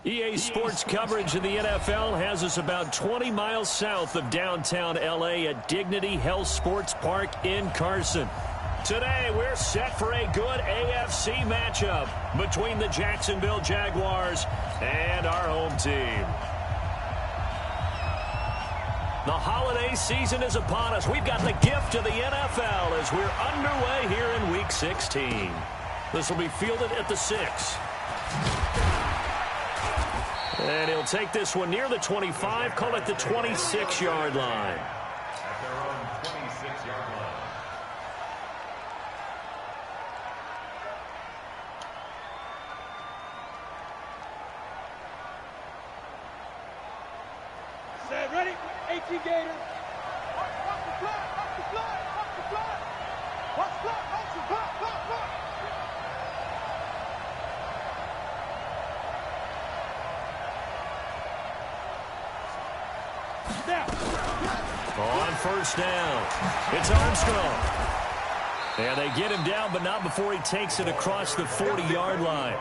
EA Sports coverage of the NFL has us about 20 miles south of downtown L.A. at Dignity Health Sports Park in Carson. Today, we're set for a good AFC matchup between the Jacksonville Jaguars and our home team. The holiday season is upon us. We've got the gift of the NFL as we're underway here in Week 16. This will be fielded at the 6. And he'll take this one near the 25, call it the 26-yard line. At their own 26-yard line. Set, ready? 18 Gators. Watch the fly, watch the fly, watch the fly. Watch the fly, watch the fly, fly, fly. On first down, it's Armstrong. And they get him down, but not before he takes it across the 40-yard line.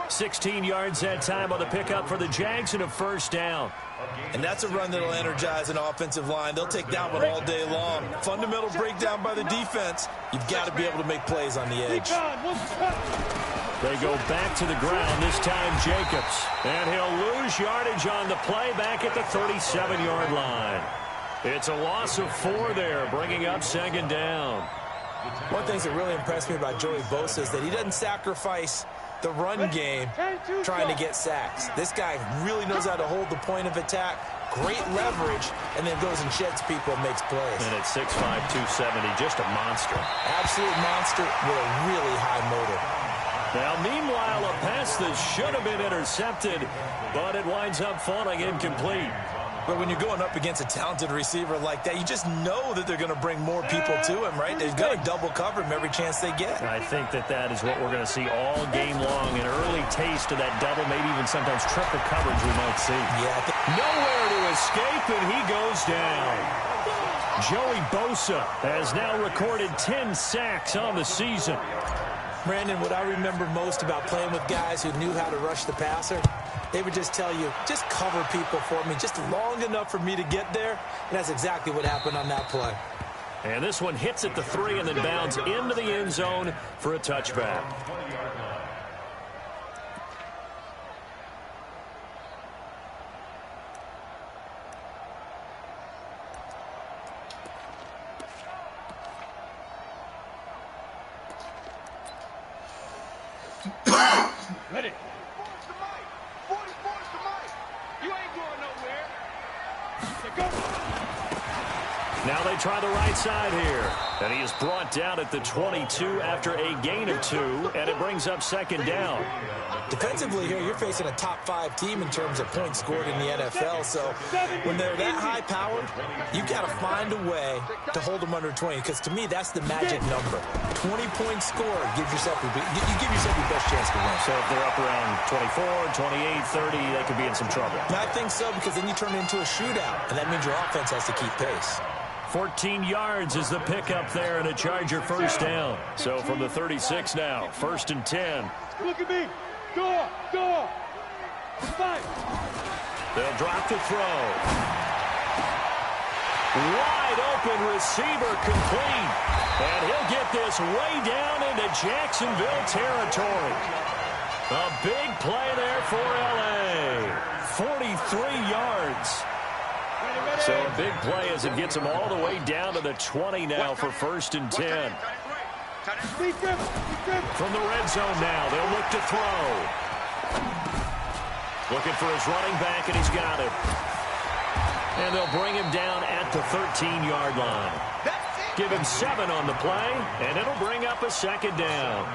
16 yards that time on the pickup for the Jags and a first down. And that's a run that'll energize an offensive line. They'll take that one all day long. Fundamental breakdown by the defense. You've got to be able to make plays on the edge. They go back to the ground, this time Jacobs. And he'll lose yardage on the play back at the 37-yard line. It's a loss of 4 there, bringing up second down. One of the things that really impressed me about Joey Bosa is that he doesn't sacrifice the run game trying to get sacks. This guy really knows how to hold the point of attack, great leverage, and then goes and sheds people and makes plays. And at 6'5", 270, just a monster. Absolute monster with a really high motor. Now, meanwhile, a pass that should have been intercepted, but it winds up falling incomplete. But when you're going up against a talented receiver like that, you just know that they're going to bring more people to him, right? They've got to double cover him every chance they get. I think that is what we're going to see all game long. An early taste of that double, maybe even sometimes triple coverage we might see. Yeah. Nowhere to escape, and he goes down. Joey Bosa has now recorded 10 sacks on the season. Brandon, what I remember most about playing with guys who knew how to rush the passer, they would just tell you, just cover people for me, just long enough for me to get there. And that's exactly what happened on that play. And this one hits at the 3 and then bounds into the end zone for a touchback. Ready? Now they try the right side here. And he is brought down at the 22 after a gain of 2, and it brings up second down. Defensively here, you're facing a top-5 team in terms of points scored in the NFL. So when they're that high-powered, you've got to find a way to hold them under 20. Because to me, that's the magic number. 20-point score gives yourself you give yourself your best chance to win. So if they're up around 24, 28, 30, they could be in some trouble. I think so, because then you turn it into a shootout, and that means your offense has to keep pace. 14 yards is the pickup there and a Charger first down. So from the 36 now, 1st and 10. Look at me. Go. Fight. They'll drop the throw. Wide open receiver complete. And he'll get this way down into Jacksonville territory. A big play there for L.A. 43 yards. So a big play as it gets him all the way down to the 20 now for 1st and 10. From the red zone now, they'll look to throw. Looking for his running back, and he's got it. And they'll bring him down at the 13-yard line. Give him 7 on the play, and it'll bring up a second down.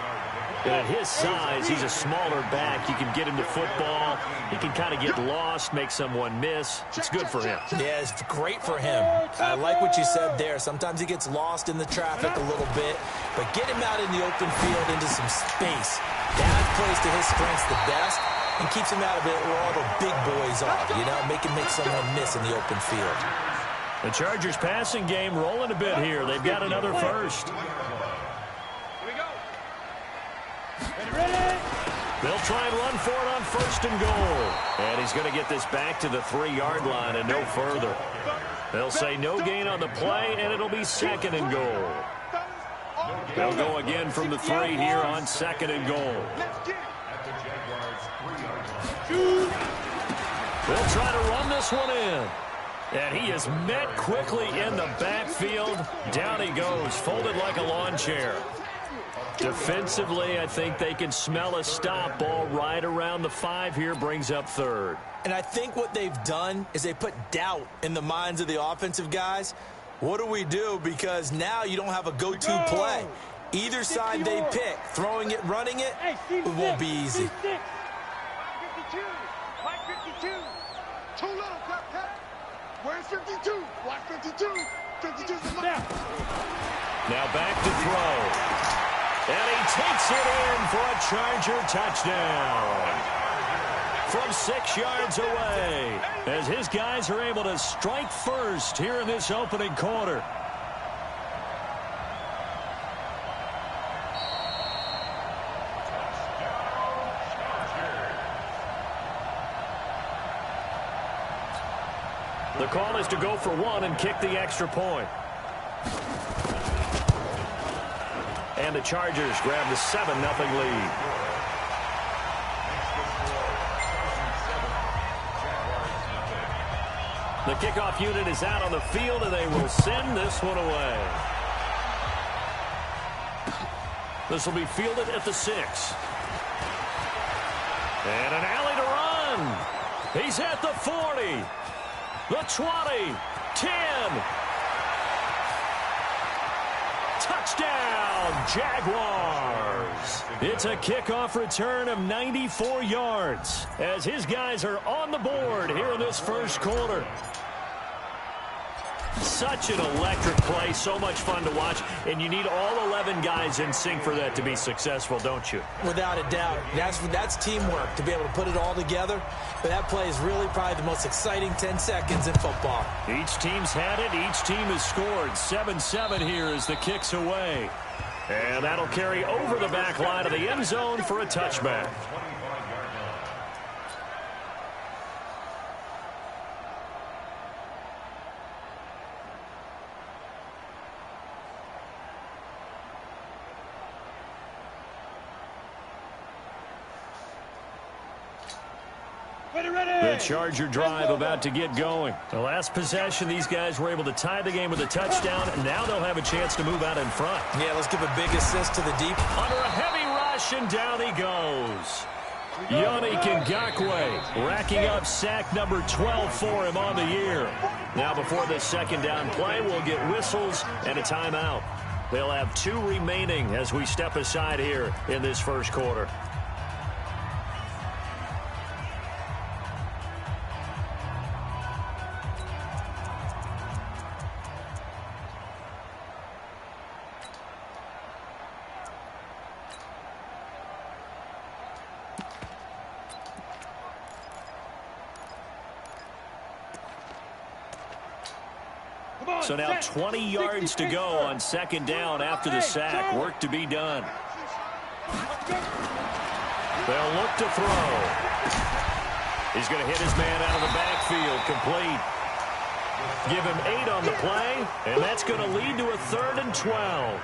And at his size, he's a smaller back. You can get him to football. He can kind of get lost, make someone miss. It's good for him. Yeah, it's great for him. I like what you said there. Sometimes he gets lost in the traffic a little bit, but get him out in the open field into some space. That plays to his strengths the best and keeps him out of it where all the big boys are, you know, make someone miss in the open field. The Chargers passing game rolling a bit here. They've got another first. Ready? They'll try and run for it on 1st and goal. And he's going to get this back to the 3-yard line and no further. They'll say no gain on the play, and it'll be 2nd and goal. They'll go again from the 3 here on 2nd and goal. They'll try to run this one in. And he is met quickly in the backfield. Down he goes, folded like a lawn chair. Defensively, I think they can smell a stop. Ball right around the 5 here, brings up 3rd. And I think what they've done is they put doubt in the minds of the offensive guys. What do we do? Because now you don't have a go-to play. Either side they pick, throwing it, running it, it won't be easy. 52. Mike 52. Too little, cut. Where's 52? Watch 52. 52's the Now back to throw. And he takes it in for a Charger touchdown. From 6 yards away, as his guys are able to strike first here in this opening quarter. The call is to go for 1 and kick the extra point. And the Chargers grab the 7-0 lead. The kickoff unit is out on the field, and they will send this one away. This will be fielded at the 6. And an alley to run. He's at the 40. The 20. 10. Touchdown, Jaguars. It's a kickoff return of 94 yards as his guys are on the board here in this first quarter. Such an electric play, so much fun to watch, and you need all 11 guys in sync for that to be successful, don't you? Without a doubt. That's teamwork, to be able to put it all together. But that play is really probably the most exciting 10 seconds in football. Each team's had it. Each team has scored. 7-7 here as the kick's away. And that'll carry over the back line of the end zone for a touchback. The Charger drive about to get going. The last possession, these guys were able to tie the game with a touchdown, and now they'll have a chance to move out in front. Yeah, let's give a big assist to the deep. Under a heavy rush, and down he goes. Yannick Ngakoue racking up sack number 12 for him on the year. Now before this second down play, we'll get whistles and a timeout. They'll have 2 remaining as we step aside here in this first quarter. So now 20 yards to go on second down after the sack. Work to be done. They'll look to throw. He's going to hit his man out of the backfield. Complete. Give him 8 on the play, and that's going to lead to a 3rd and 12.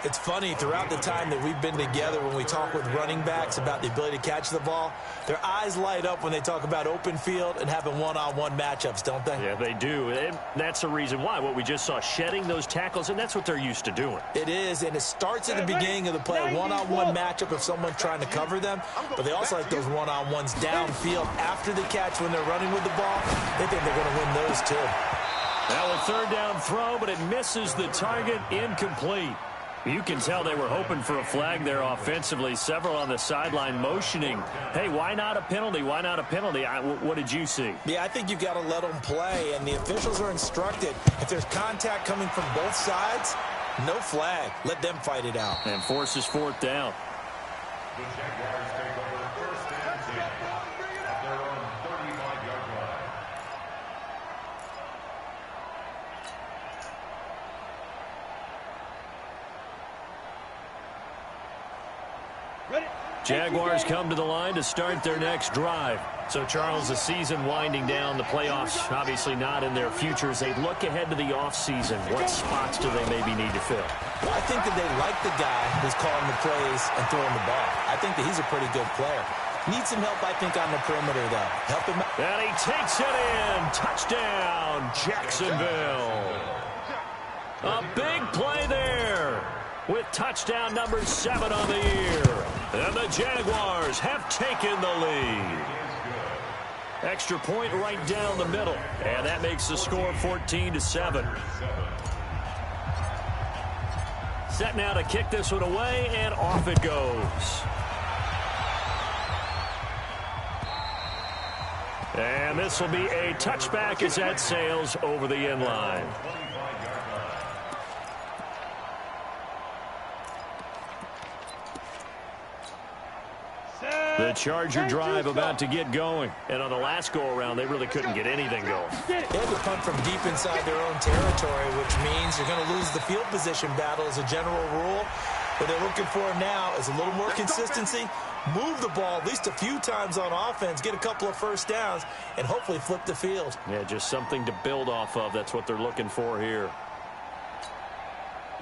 It's funny, throughout the time that we've been together, when we talk with running backs about the ability to catch the ball, their eyes light up when they talk about open field and having one-on-one matchups, don't they? Yeah, they do. And that's the reason why. What we just saw, shedding those tackles, and that's what they're used to doing. It is, and it starts at the beginning of the play, a one-on-one matchup if someone's trying to cover them, but they also like those one-on-ones downfield after the catch when they're running with the ball. They think they're going to win those, too. Now a 3rd down throw, but it misses the target, incomplete. You can tell they were hoping for a flag there offensively. Several on the sideline motioning. Hey, why not a penalty? Why not a penalty? What did you see? Yeah, I think you've got to let them play, and the officials are instructed. If there's contact coming from both sides, no flag. Let them fight it out. And forces 4th down. The Jaguars take over 1st and 10 at their own 35-yard line. Jaguars come to the line to start their next drive. So, Charles, the season winding down, the playoffs obviously not in their futures. They look ahead to the offseason. What spots do they maybe need to fill? Well, I think that they like the guy who's calling the plays and throwing the ball. I think that he's a pretty good player. Needs some help, I think, on the perimeter, though. Help him out. And he takes it in. Touchdown, Jacksonville. A big play there with touchdown number 7 on the year. And the Jaguars have taken the lead. Extra point right down the middle. And that makes the score 14-7. Set now to kick this one away, and off it goes. And this will be a touchback as that sails over the end line. The Charger drive about to get going. And on the last go-around, they really couldn't get anything going. They had to punt from deep inside their own territory, which means you're going to lose the field position battle as a general rule. What they're looking for now is a little more consistency, move the ball at least a few times on offense, get a couple of first downs, and hopefully flip the field. Yeah, just something to build off of. That's what they're looking for here.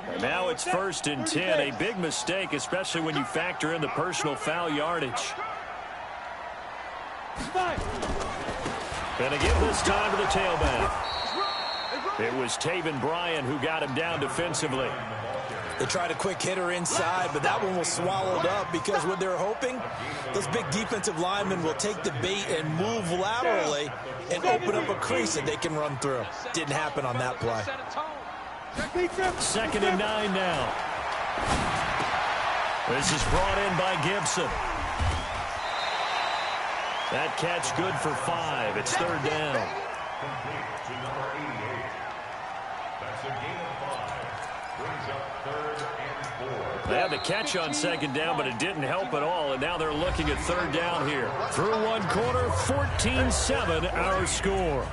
And now it's 1st and 10. A big mistake, especially when you factor in the personal foul yardage. And again this time to the tailback. It was Taven Bryan who got him down defensively. They tried a quick hitter inside, but that one was swallowed up because what they're hoping, those big defensive linemen will take the bait and move laterally and open up a crease that they can run through. Didn't happen on that play. 2nd and 9 now. This is brought in by Gibson. That catch good for 5. It's 3rd down. Complete to number 88. That's a gain of 5. Brings up 3rd and 4. They had the catch on 2nd down, but it didn't help at all, and now they're looking at 3rd down here. Through one quarter, 14-7 our score.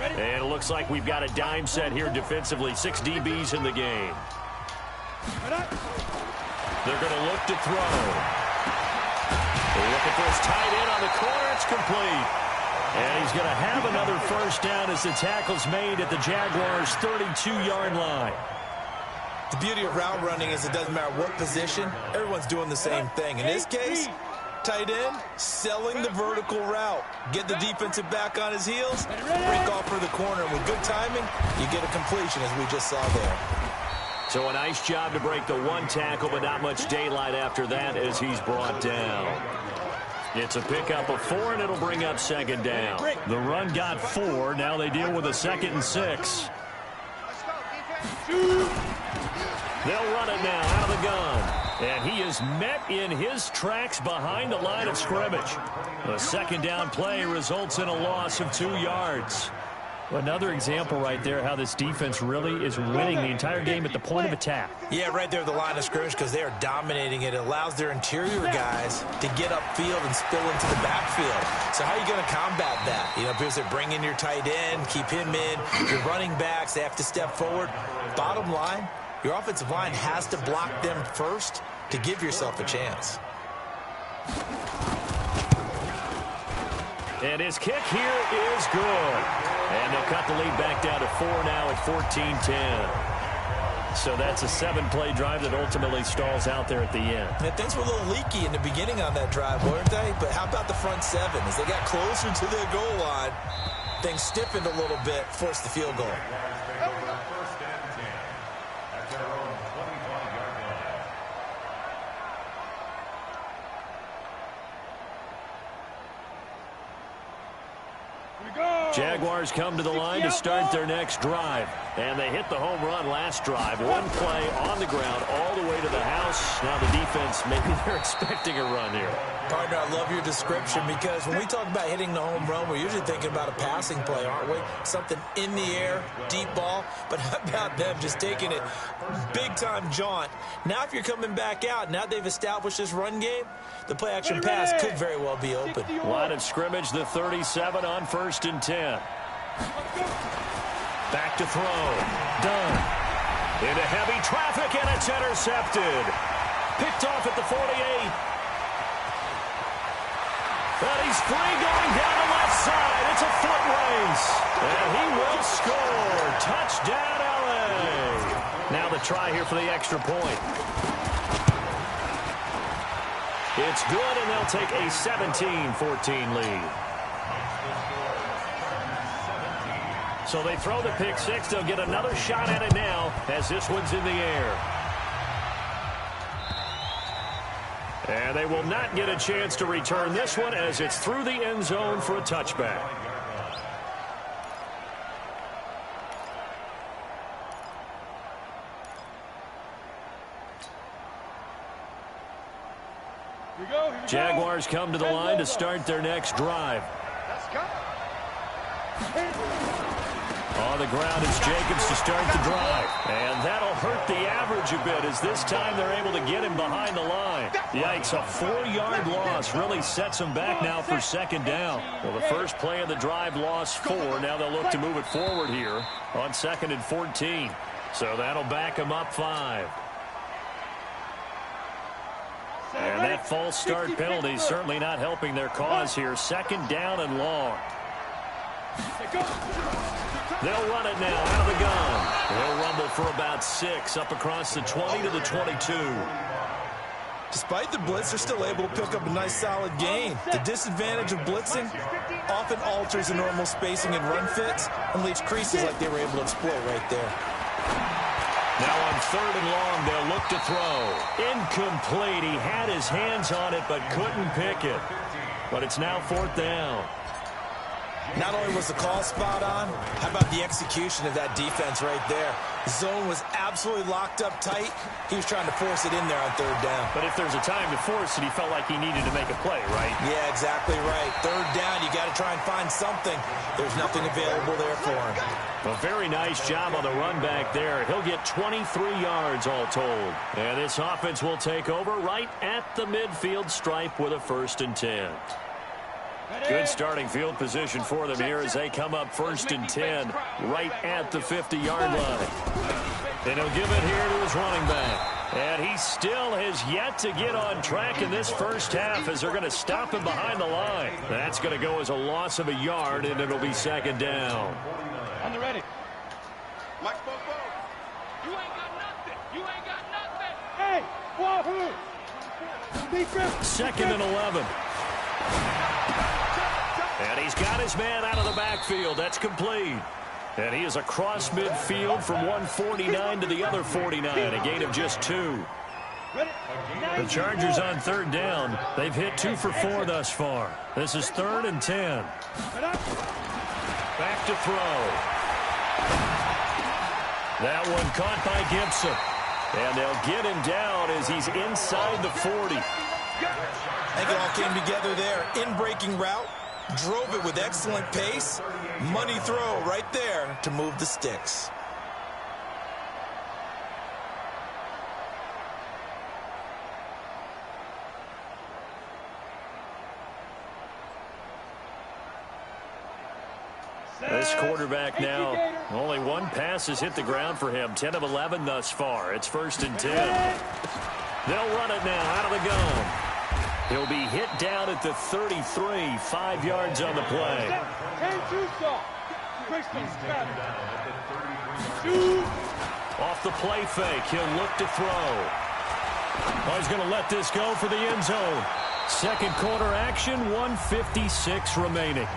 And it looks like we've got a dime set here defensively. 6 DBs in the game. They're going to look to throw. They're looking for his tight end on the corner. It's complete. And he's going to have another first down as the tackle's made at the Jaguars' 32-yard line. The beauty of route running is it doesn't matter what position. Everyone's doing the same thing. In this case, tight end, selling the vertical route. Get the defensive back on his heels, break off for the corner. And with good timing, you get a completion, as we just saw there. So a nice job to break the one tackle, but not much daylight after that as he's brought down. It's a pickup of 4, and it'll bring up 2nd down. The run got 4. Now they deal with a 2nd and 6. They'll run it now out of the gun. And he is met in his tracks behind the line of scrimmage. The 2nd down play results in a loss of 2 yards. Another example right there how this defense really is winning the entire game at the point of attack. Yeah, right there at the line of scrimmage because they are dominating it. It allows their interior guys to get upfield and spill into the backfield. So how are you going to combat that? You know, because they bring in your tight end, keep him in. Your running backs, they have to step forward. Bottom line, your offensive line has to block them first to give yourself a chance. And his kick here is good. And they'll cut the lead back down to 4 now at 14-10. So that's a 7-play drive that ultimately stalls out there at the end. And things were a little leaky in the beginning on that drive, weren't they? But how about the front 7? As they got closer to their goal line, things stiffened a little bit, forced the field goal. Jaguars come to the line to start their next drive. And they hit the home run last drive. One play on the ground all the way to the house. Now the defense, maybe they're expecting a run here. Partner, I love your description because when we talk about hitting the home run, we're usually thinking about a passing play, aren't we? Something in the air, deep ball. But how about them just taking it big-time jaunt? Now if you're coming back out, now they've established this run game, the play-action pass could very well be open. Line of scrimmage, the 37 on 1st and 10. Back to throw. Done. Into heavy traffic, and it's intercepted. Picked off at the 48. But he's free going down the left side. It's a foot race. And he will score. Touchdown, LA. Now the try here for the extra point. It's good, and they'll take a 17-14 lead. So they throw the pick six. They'll get another shot at it now as this one's in the air. And they will not get a chance to return this one as it's through the end zone for a touchback. Jaguars come to the line to start their next drive. Let's go. On the ground, it's Jacobs to start the drive. And that'll hurt the average a bit as this time they're able to get him behind the line. Yikes, a 4-yard loss really sets him back now for second down. Well, the first play of the drive lost 4. Now they'll look to move it forward here on 2nd and 14. So that'll back them up 5. And that false start penalty is certainly not helping their cause here. 2nd down and long. They'll run it now out of the gun. They'll rumble for about 6 up across the 20 to the 22. Despite the blitz, they're still able to pick up a nice solid gain. The disadvantage of blitzing often alters the normal spacing and run fits and leaves creases like they were able to exploit right there. Now on 3rd and long, they'll look to throw. Incomplete. He had his hands on it but couldn't pick it. But it's now 4th down. Not only was the call spot on, how about the execution of that defense right there? The zone was absolutely locked up tight. He was trying to force it in there on 3rd down. But if there's a time to force it, he felt like he needed to make a play, right? Yeah, exactly right. 3rd down, you got to try and find something. There's nothing available there for him. A very nice job on the run back there. He'll get 23 yards all told. And this offense will take over right at the midfield stripe with a 1st and 10. Good starting field position for them here as they come up 1st and 10 right at the 50-yard line. And he'll give it here to his running back. And he still has yet to get on track in this first half as they're going to stop him behind the line. That's going to go as a loss of a yard, and it'll be 2nd down. On the ready. Mike Bobo. You ain't got nothing. You ain't got nothing. Hey, Wahoo. 2nd and 11. And he's got his man out of the backfield. That's complete. And he is across midfield from 149 to the other 49. A gain of just 2. The Chargers on 3rd down. They've hit 2 for 4 thus far. This is 3rd and 10. Back to throw. That one caught by Gibson. And they'll get him down as he's inside the 40. I think it all came together there. In-breaking route. Drove it with excellent pace. Money throw right there to move the sticks. This quarterback now, only 1 pass has hit the ground for him. 10 of 11 thus far. It's 1st and 10. They'll run it now out of the gun. He'll be hit down at the 33, 5 yards on the play. Off the play fake, he'll look to throw. Oh, he's going to let this go for the end zone. 2nd quarter action, 1:56 remaining.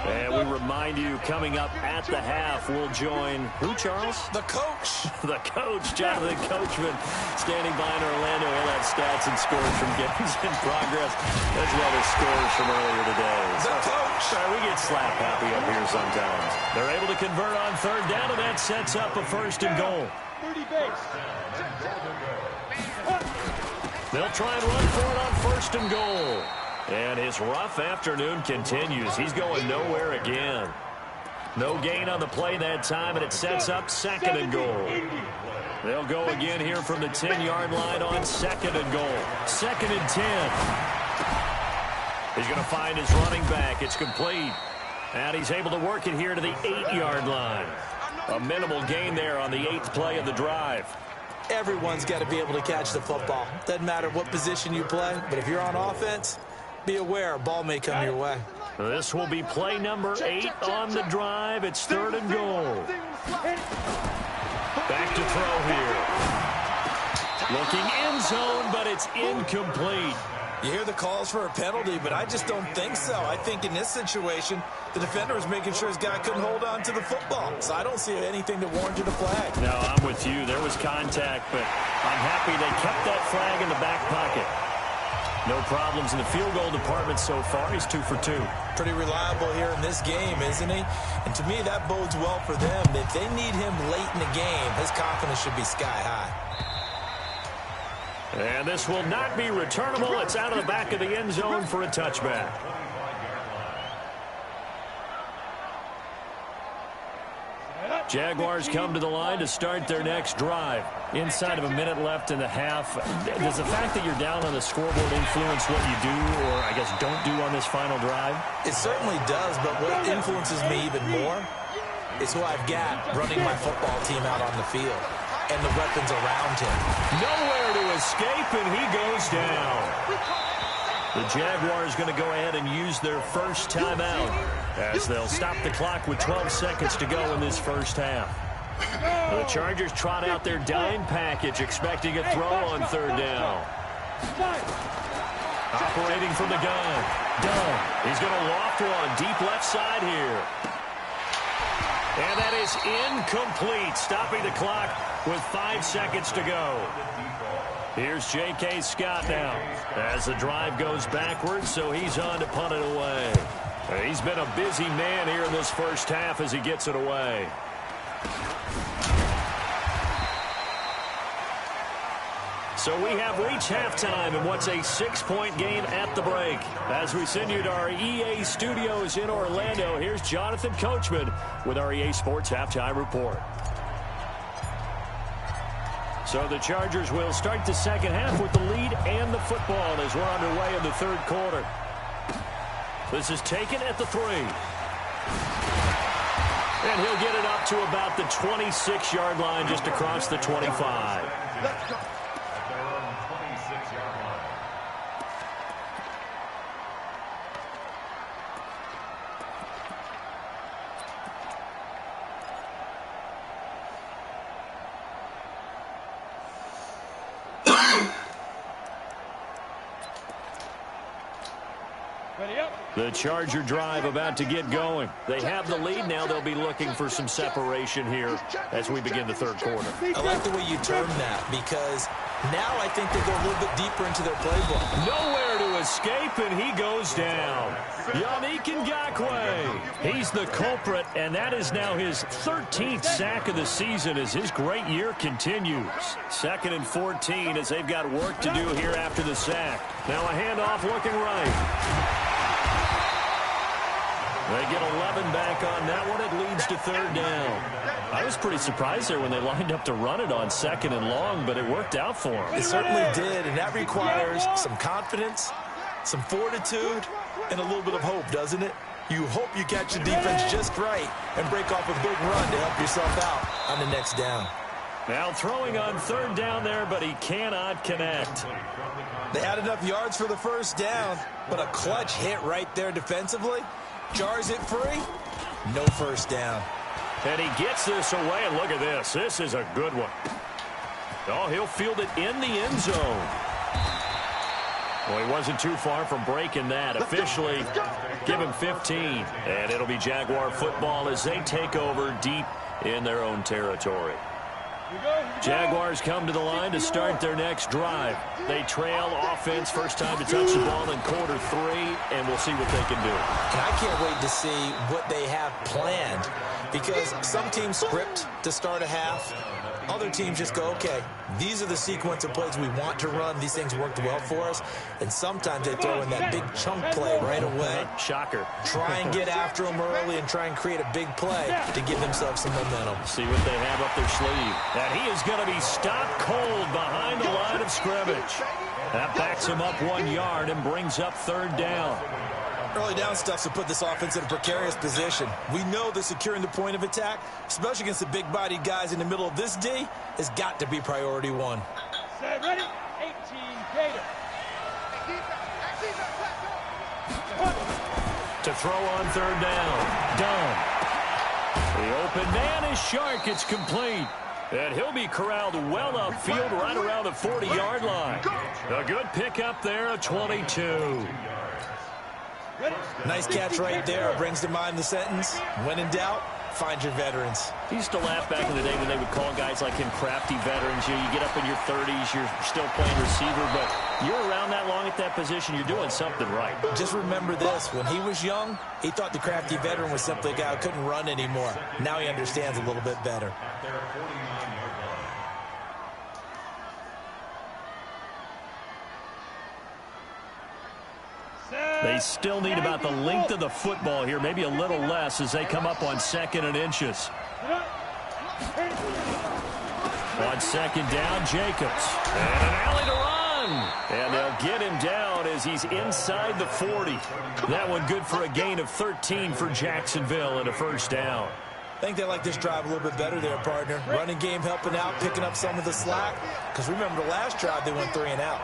And we remind remind you, coming up at the half, we'll join who, Charles? The coach. The coach, Jonathan Coachman, standing by in Orlando. He'll have stats and scores from games in progress, as well as scores from earlier today. The coach. We get slap happy up here sometimes. They're able to convert on third down, and that sets up a 1st and goal. 30 base. They'll try and run for it on 1st and goal. And his rough afternoon continues. He's going nowhere again. No gain on the play that time, and it sets up 2nd and goal. They'll go again here from the 10-yard line on 2nd and goal. 2nd and 10. He's going to find his running back. It's complete. And he's able to work it here to the 8-yard line. A minimal gain there on the 8th play of the drive. Everyone's got to be able to catch the football. Doesn't matter what position you play, but if you're on offense, be aware a ball may come your way. This will be play number 8 on the drive. It's 3rd and goal. Back to throw here. Looking end zone, but it's incomplete. You hear the calls for a penalty, but I just don't think so. I think in this situation, the defender was making sure his guy couldn't hold on to the football. So I don't see anything that warranted a flag. No, I'm with you. There was contact, but I'm happy they kept that flag in the back pocket. No problems in the field goal department so far. He's 2 for 2. Pretty reliable here in this game, isn't he? And to me, that bodes well for them. If they need him late in the game, his confidence should be sky high. And this will not be returnable. It's out of the back of the end zone for a touchback. Jaguars come to the line to start their next drive. Inside of a minute left in the half. Does the fact that you're down on the scoreboard influence what you do, or I guess don't do on this final drive? It certainly does, but what influences me even more is who I've got running my football team out on the field and the weapons around him. Nowhere to escape, and he goes down. The Jaguars going to go ahead and use their first timeout as they'll stop the clock with 12 seconds to go in this first half. The Chargers trot out their dime package, expecting a throw on 3rd down. Operating from the gun. Dunn. He's going to loft one deep left side here. And that is incomplete, stopping the clock with 5 seconds to go. Here's J.K. Scott now as the drive goes backwards, so he's on to punt it away. He's been a busy man here in this first half as he gets it away. So we have reached halftime in what's a 6-point game at the break. As we send you to our EA studios in Orlando, here's Jonathan Coachman with our EA Sports Halftime Report. So the Chargers will start the second half with the lead and the football as we're underway in the 3rd quarter. This is taken at the 3. And he'll get it up to about the 26-yard line, just across the 25. Let's go. At their own 26-yard line. Ready up. The Charger drive about to get going. They have the lead now. They'll be looking for some separation here as we begin the 3rd quarter. I like the way you term that, because now I think they go a little bit deeper into their playbook. Nowhere to escape, and he goes down. Yannick Ngakoue. He's the culprit, and that is now his 13th sack of the season as his great year continues. 2nd and 14 as they've got work to do here after the sack. Now a handoff looking right. They get 11 back on that one. It leads to 3rd down. I was pretty surprised there when they lined up to run it on 2nd and long, but it worked out for them. It certainly did, and that requires some confidence, some fortitude, and a little bit of hope, doesn't it? You hope you catch the defense just right and break off a big run to help yourself out on the next down. Now throwing on 3rd down there, but he cannot connect. They had enough yards for the first down, but a clutch hit right there defensively jars it free. No first down. And he gets this away, and look at this. This is a good one. Oh, he'll field it in the end zone. Well, he wasn't too far from breaking that. Officially, give him 15. And it'll be Jaguar football as they take over deep in their own territory. Jaguars come to the line to start their next drive. They trail offense, first time to touch the ball in quarter 3, and we'll see what they can do. And I can't wait to see what they have planned, because some teams script to start a half. Other teams just go, okay, these are the sequence of plays we want to run. These things worked well for us. And sometimes they throw in that big chunk play right away. Shocker. Try and get after them early and try and create a big play to give themselves some momentum. See what they have up their sleeve. And he is going to be stopped cold behind the line of scrimmage. That backs him up 1 yard and brings up third down. Early down stuff to put this offense in a precarious position. We know that securing the point of attack, especially against the big-bodied guys in the middle of this D, has got to be priority 1. Set, ready? 18 Gator. To throw on third down. Done. The open man is Shark. It's complete. And he'll be corralled well upfield right around the 40-yard line. A good pickup there of 22. Nice catch right there. Brings to mind the sentence, when in doubt, find your veterans. I used to laugh back in the day when they would call guys like him crafty veterans. You get up in your 30s, you're still playing receiver, but you're around that long at that position, you're doing something right. Just remember this. When he was young, he thought the crafty veteran was simply a guy who couldn't run anymore. Now he understands a little bit better. They still need about the length of the football here, maybe a little less as they come up on 2nd and inches. On 2nd down, Jacobs. And an alley to run. And they'll get him down as he's inside the 40. That one good for a gain of 13 for Jacksonville and a first down. I think they like this drive a little bit better there, partner. Running game helping out, picking up some of the slack. Because remember, the last drive they went 3 and out.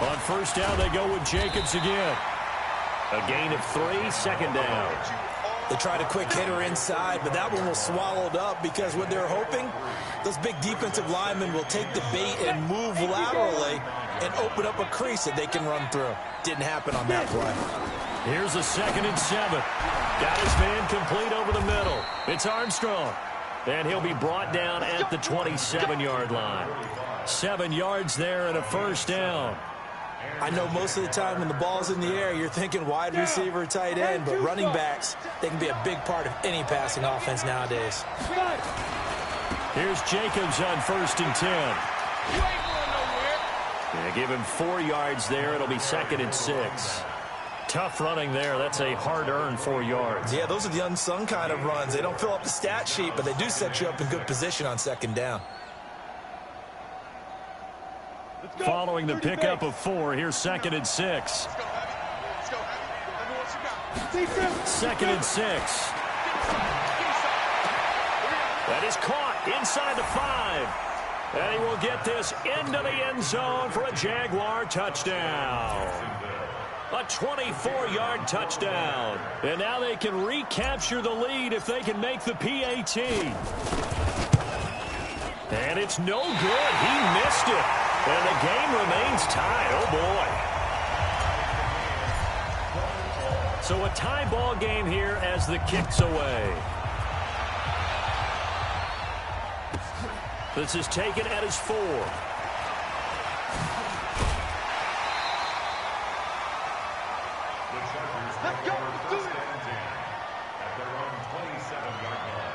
On first down, they go with Jacobs again. A gain of 3, 2nd down. They tried a quick hitter inside, but that one was swallowed up because what they're hoping, those big defensive linemen will take the bait and move laterally and open up a crease that they can run through. Didn't happen on that play. Here's a 2nd and 7. Got his man complete over the middle. It's Armstrong. And he'll be brought down at the 27-yard line. 7 yards there and a first down. I know most of the time when the ball's in the air, you're thinking wide receiver, tight end, but running backs, they can be a big part of any passing offense nowadays. Here's Jacobs on 1st and 10. Yeah, give him 4 yards there. It'll be 2nd and 6. Tough running there. That's a hard-earned 4 yards. Yeah, those are the unsung kind of runs. They don't fill up the stat sheet, but they do set you up in good position on 2nd down. Following the pickup of 4, here's 2nd and 6. 2nd and 6. That is caught inside the 5. And he will get this into the end zone for a Jaguar touchdown. A 24-yard touchdown. And now they can recapture the lead if they can make the PAT. And it's no good. He missed it. And the game remains tied. Oh, boy. So a tie ball game here as the kick's away. This is taken at his 4. Let's go. Let's do it. At their own 27-yard line.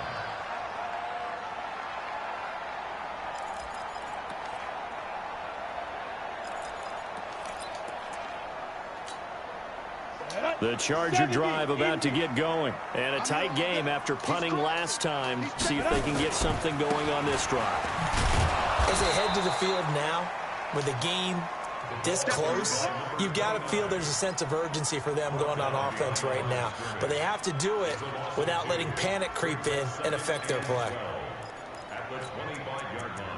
The Charger drive about to get going. And a tight game after punting last time. See if they can get something going on this drive. As they head to the field now, with the game this close, you've got to feel there's a sense of urgency for them going on offense right now. But they have to do it without letting panic creep in and affect their play. At the 25-yard line.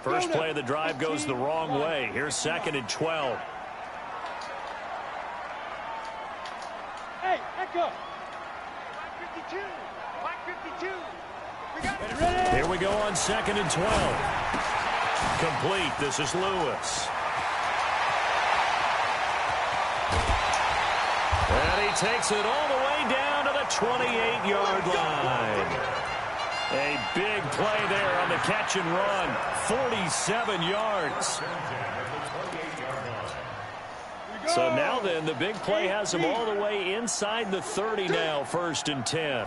First play of the drive goes the wrong way. Here's 2nd and 12. Hey, echo. 152. 152. We got it. Ready? Here we go on 2nd and 12. Complete. This is Lewis. And he takes it all the way down to the 28-yard line. A big play there on the catch and run. 47 yards. So now then, the big play has him all the way inside the 30 now, 1st and 10.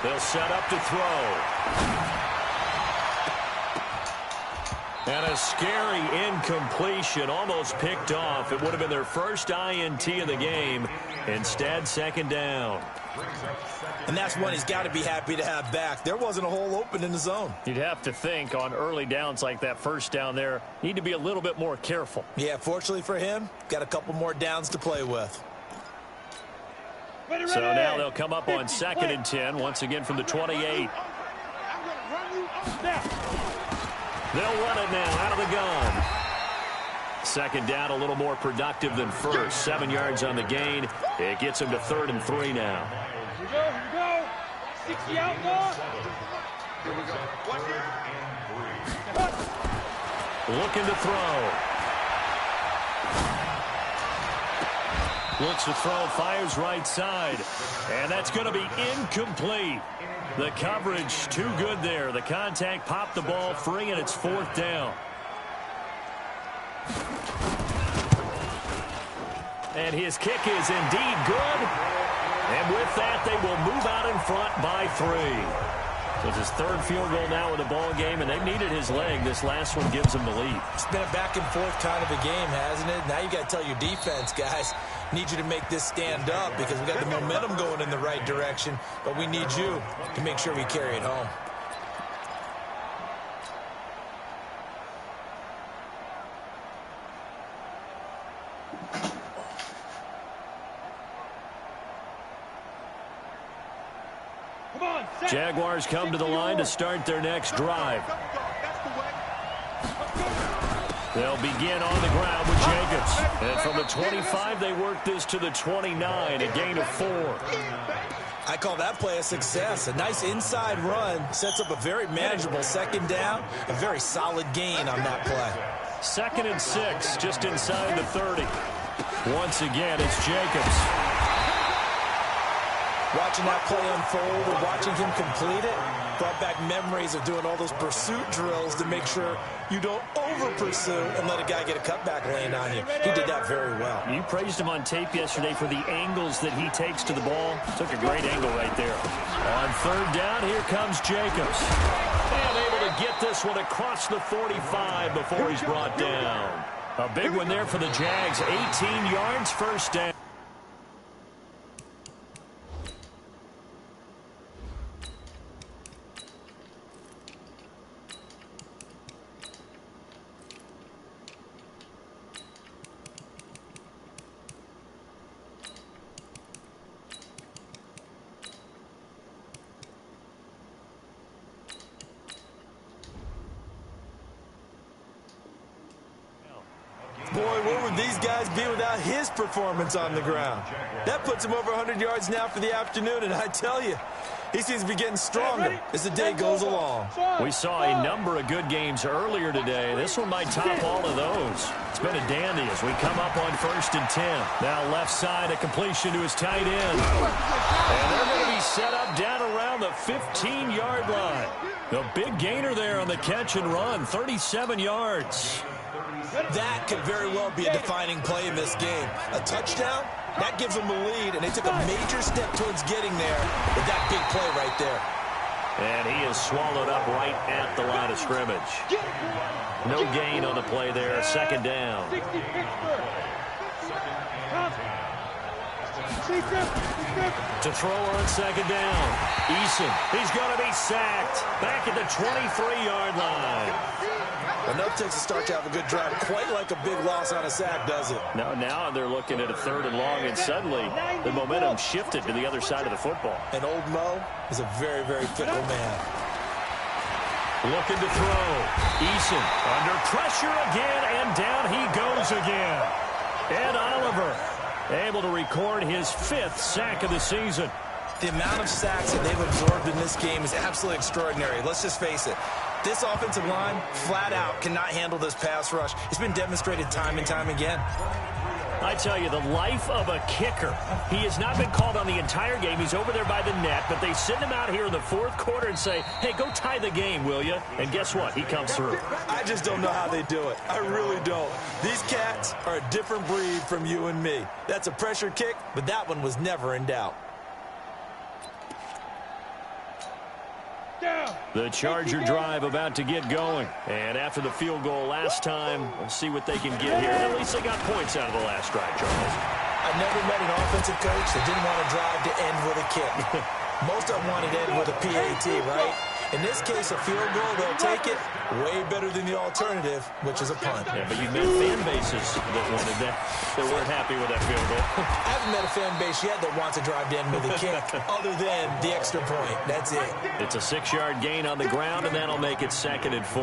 They'll set up to throw. And a scary incompletion, almost picked off. It would have been their first INT of the game. Instead, 2nd down. And that's one he's got to be happy to have back. There wasn't a hole open in the zone. You'd have to think on early downs like that, 1st down there, need to be a little bit more careful. Yeah, fortunately for him, got a couple more downs to play with. So now they'll come up on 2nd and 10, once again from the 28. They'll run it now out of the gun. 2nd down, a little more productive than 1st. 7 yards on the gain. It gets him to 3rd and 3 now. Here we go. 60 out, more. Here we go. 1 and 3. Looking to throw. Looks to throw, fires right side. And that's going to be incomplete. The coverage too good there. The contact popped the ball free, and it's 4th down. And his kick is indeed good. And with that, they will move out in front by 3. So it's his 3rd field goal now in the ball game, and they've needed his leg. This last one gives them the lead. It's been a back-and-forth kind of a game, hasn't it? Now you got to tell your defense, guys, need you to make this stand up because we got the momentum going in the right direction, but we need you to make sure we carry it home. Jaguars come to the line to start their next drive. They'll begin on the ground with Jacobs. And from the 25, they work this to the 29, a gain of 4. I call that play a success. A nice inside run sets up a very manageable 2nd down, a very solid gain on that play. 2nd and 6, just inside the 30. Once again, it's Jacobs. Watching that play unfold and watching him complete it brought back memories of doing all those pursuit drills to make sure you don't over-pursue and let a guy get a cutback lane on you. He did that very well. You praised him on tape yesterday for the angles that he takes to the ball. Took a great angle right there. On 3rd down, here comes Jacobs. And able to get this one across the 45 before he's brought down. A big one there for the Jags. 18 yards, 1st down. Boy, where would these guys be without his performance on the ground? That puts him over 100 yards now for the afternoon, and I tell you, he seems to be getting stronger as the day goes along. We saw a number of good games earlier today. This one might top all of those. It's been a dandy as we come up on 1st and 10. Now left side, a completion to his tight end. And they're going to be set up down around the 15-yard line. The big gainer there on the catch and run, 37 yards. That could very well be a defining play in this game. A touchdown, that gives them a lead, and they took a major step towards getting there with that big play right there. And he is swallowed up right at the line of scrimmage. No gain on the play there, 2nd down. To throw on 2nd down. Eason, he's going to be sacked. Back at the 23-yard line. Enough takes to start to have a good drive. Quite like a big loss on a sack, does it? No, now they're looking at a 3rd and long, and suddenly the momentum shifted to the other side of the football. And old Mo is a very, very fickle man. Looking to throw. Eason under pressure again, and down he goes again. Ed Oliver able to record his 5th sack of the season. The amount of sacks that they've absorbed in this game is absolutely extraordinary. Let's just face it. This offensive line, flat out, cannot handle this pass rush. It's been demonstrated time and time again. I tell you, the life of a kicker. He has not been called on the entire game. He's over there by the net, but they send him out here in the 4th quarter and say, hey, go tie the game, will you? And guess what? He comes through. I just don't know how they do it. I really don't. These cats are a different breed from you and me. That's a pressure kick, but that one was never in doubt. The Charger drive about to get going. And after the field goal last time, we'll see what they can get here. At least they got points out of the last drive, Charles. I've never met an offensive coach that didn't want to drive to end with a kick. Most of them wanted to end with a PAT, right? In this case, a field goal, they'll take it. Way better than the alternative, which is a punt. Yeah, but you've met fan bases that wanted that, that weren't happy with that field goal. I haven't met a fan base yet that wants to drive to end with a kick, other than the extra point. That's it. It's a 6-yard gain on the ground, and that'll make it 2nd and 4.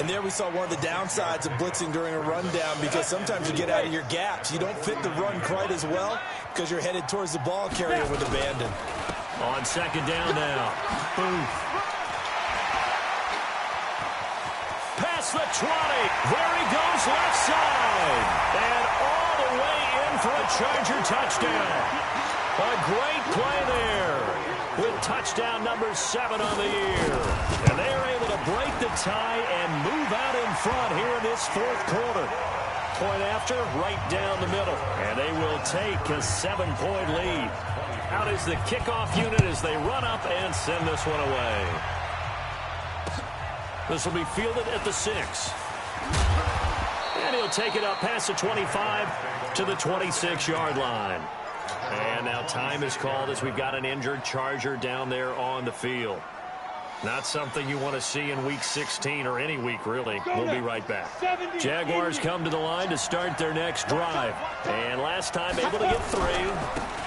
And there we saw one of the downsides of blitzing during a rundown, because sometimes you get out of your gaps. You don't fit the run quite as well because you're headed towards the ball carrier with abandon. On 2nd down now. Boom. Past the 20. There he goes left side. And all the way in for a Charger touchdown. A great play there with touchdown number 7 on the year. And they are able to break the tie and move out in front here in this 4th quarter. Point after, right down the middle. And they will take a 7-point lead. Out is the kickoff unit as they run up and send this one away. This will be fielded at the 6. And he'll take it up past the 25 to the 26-yard line. And now time is called as we've got an injured Charger down there on the field. Not something you want to see in Week 16 or any week, really. We'll be right back. Jaguars come to the line to start their next drive. And last time able to get 3.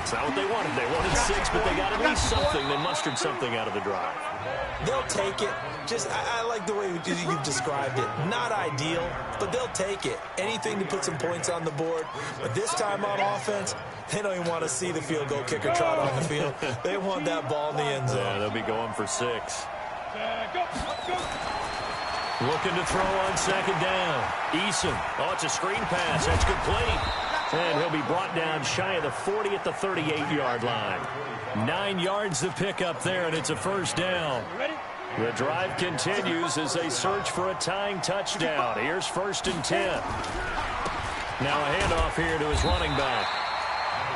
It's not what they wanted. They wanted 6, but they got at least something. They mustered something out of the drive. They'll take it. Just, I like the way you've described it. Not ideal, but they'll take it. Anything to put some points on the board. But this time on offense, they don't even want to see the field goal kicker trot on the field. They want that ball in the end zone. Yeah, they'll be going for 6. Looking to throw on 2nd down. Eason. Oh, it's a screen pass. That's complete. And he'll be brought down shy of the 40 at the 38-yard line. 9 yards to pick up there, and it's a 1st down. The drive continues as they search for a tying touchdown. Here's 1st and 10. Now a handoff here to his running back.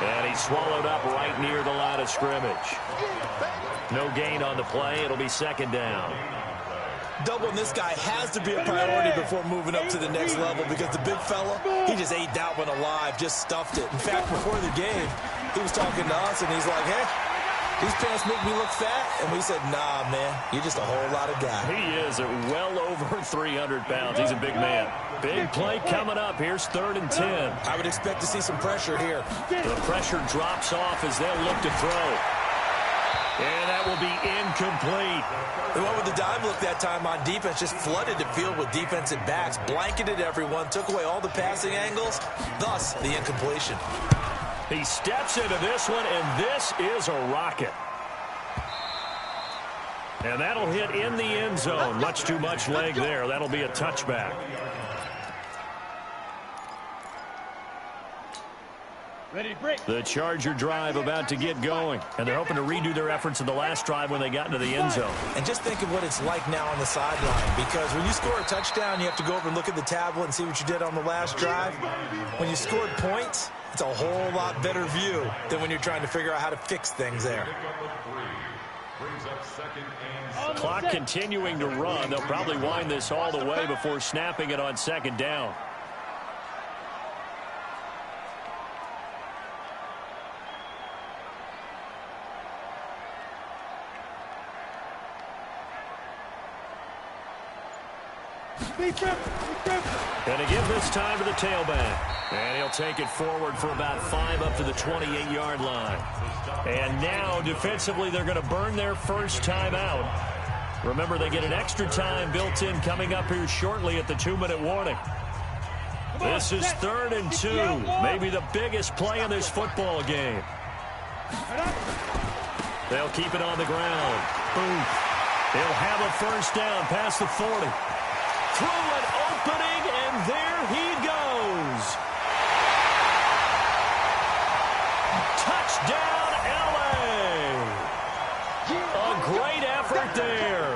And he's swallowed up right near the line of scrimmage. No gain on the play. It'll be 2nd down. Doubling this guy has to be a priority before moving up to the next level, because the big fella, he just ate that one alive, just stuffed it. In fact, before the game, he was talking to us, and he's like, hey, these pants make me look fat. And we said, nah, man, you're just a whole lot of guy. He is at well over 300 pounds. He's a big man. Big play coming up. Here's 3rd and 10. I would expect to see some pressure here. The pressure drops off as they'll look to throw. And that will be incomplete. They went with the dive look that time on defense, just flooded the field with defensive backs, blanketed everyone, took away all the passing angles, thus the incompletion. He steps into this one, and this is a rocket. And that'll hit in the end zone. Much too much leg there. That'll be a touchback. Ready to break. The Charger drive about to get going. And they're hoping to redo their efforts in the last drive when they got into the end zone. And just think of what it's like now on the sideline, because when you score a touchdown, you have to go over and look at the tablet and see what you did on the last drive. When you scored points, it's a whole lot better view than when you're trying to figure out how to fix things there. Clock continuing to run. They'll probably wind this all the way before snapping it on 2nd down. And again this time to the tailback. And he'll take it forward for about 5 up to the 28-yard line. And now defensively they're going to burn their first timeout. Remember, they get an extra time built in coming up here shortly at the 2-minute warning. This is 3rd and 2. Maybe the biggest play in this football game. They'll keep it on the ground. Boom. He'll have a first down past the 40. Through an opening, and there he goes. Touchdown, LA. A great effort there.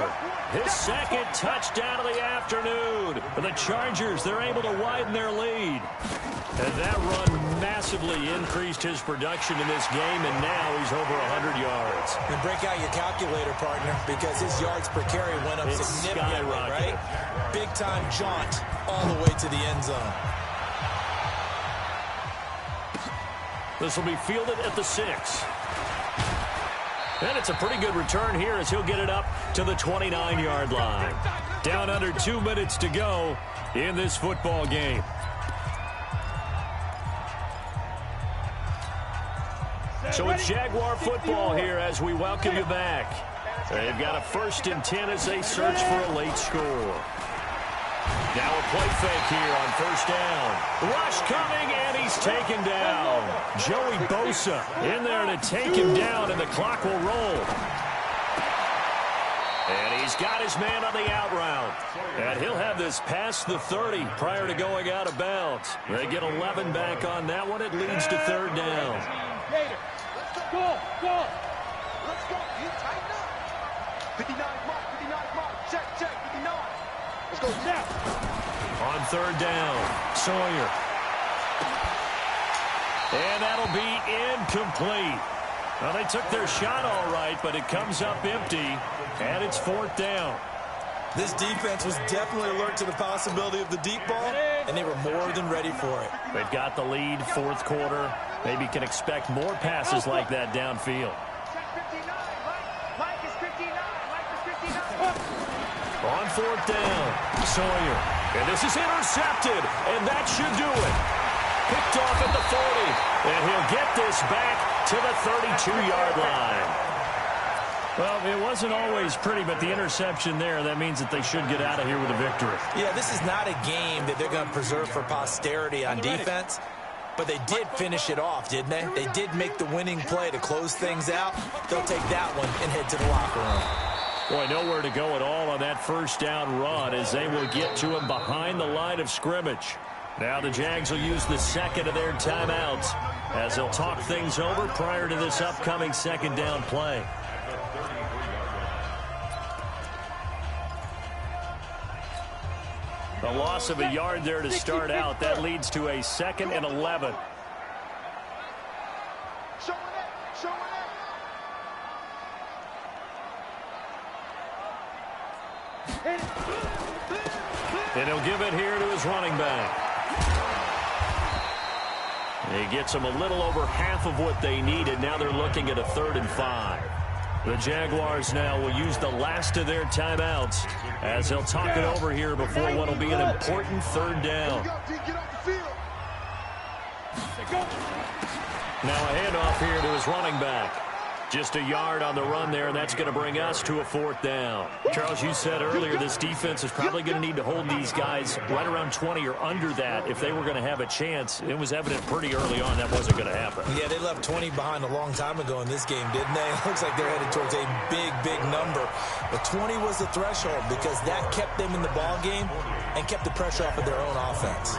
His 2nd touchdown of the afternoon. For the Chargers, they're able to widen their lead. And that run massively increased his production in this game, and now he's over 100 yards. And break out your calculator, partner, because his yards per carry went up significantly, right? Big-time jaunt all the way to the end zone. This will be fielded at the 6. And it's a pretty good return here as he'll get it up to the 29-yard line. Down under 2 minutes to go in this football game. So it's Jaguar football here as we welcome you back. They've got a 1st and 10 as they search for a late score. Now a play fake here on 1st down. Rush coming, and he's taken down. Joey Bosa in there to take him down, and the clock will roll. And he's got his man on the out route. And he'll have this past the 30 prior to going out of bounds. They get 11 back on that one. It leads to 3rd down. Go. Let's go. You tighten up. 59 mark. Check. 59. Let's go now. On 3rd down, Sawyer. And that'll be incomplete. Well, they took their shot all right, but it comes up empty, and it's 4th down. This defense was definitely alert to the possibility of the deep ball, and they were more than ready for it. They've got the lead, 4th quarter. Maybe can expect more passes like that downfield. Mike is 59. On 4th down, Sawyer. And this is intercepted, and that should do it. Picked off at the 40, and he'll get this back to the 32-yard line. Well, it wasn't always pretty, but the interception there, that means that they should get out of here with a victory. Yeah, this is not a game that they're going to preserve for posterity on defense, but they did finish it off, didn't they? They did make the winning play to close things out. They'll take that one and head to the locker room. Boy, nowhere to go at all on that 1st down run as they will get to him behind the line of scrimmage. Now the Jags will use the 2nd of their timeouts as they'll talk things over prior to this upcoming 2nd down play. A loss of a yard there to start out. That leads to a 2nd and 11. And he'll give it here to his running back. He gets them a little over half of what they needed. Now they're looking at a 3rd and 5. The Jaguars now will use the last of their timeouts as they'll talk it over here before what will be an important 3rd down. Now a handoff here to his running back. Just a yard on the run there, and that's going to bring us to a 4th down. Charles, you said earlier this defense is probably going to need to hold these guys right around 20 or under that if they were going to have a chance. It was evident pretty early on that wasn't going to happen. Yeah, they left 20 behind a long time ago in this game, didn't they? It looks like they're headed towards a big number. But 20 was the threshold because that kept them in the ball game and kept the pressure off of their own offense.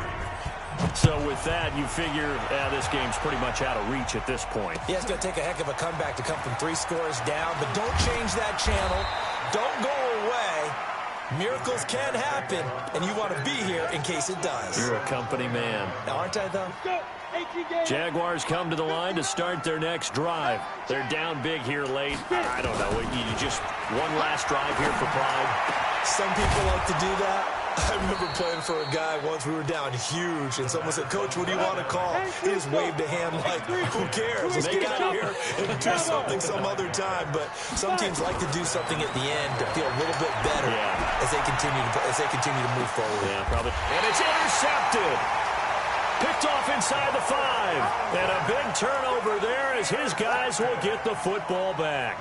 So with that, you figure this game's pretty much out of reach at this point. Yeah, it's going to take a heck of a comeback to come from 3 scores down, but don't change that channel. Don't go away. Miracles can happen, and you want to be here in case it does. You're a company man. Aren't I, though? Jaguars come to the line to start their next drive. They're down big here late. I don't know. You just one last drive here for pride. Some people like to do that. I remember playing for a guy once. We were down huge, and someone said, "Coach, what do you want to call?" He just waved a hand like, "Who cares? Let's get out of here and do something some other time." But some teams like to do something at the end to feel a little bit better as they continue to move forward. Yeah, probably. And it's intercepted. Picked off inside the 5. And a big turnover there as his guys will get the football back.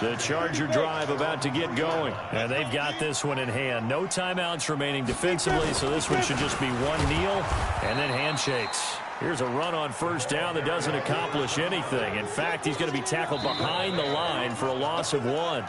The Charger drive about to get going. And they've got this one in hand. No timeouts remaining defensively, so this one should just be one kneel and then handshakes. Here's a run on first down that doesn't accomplish anything. In fact, he's going to be tackled behind the line for a loss of 1.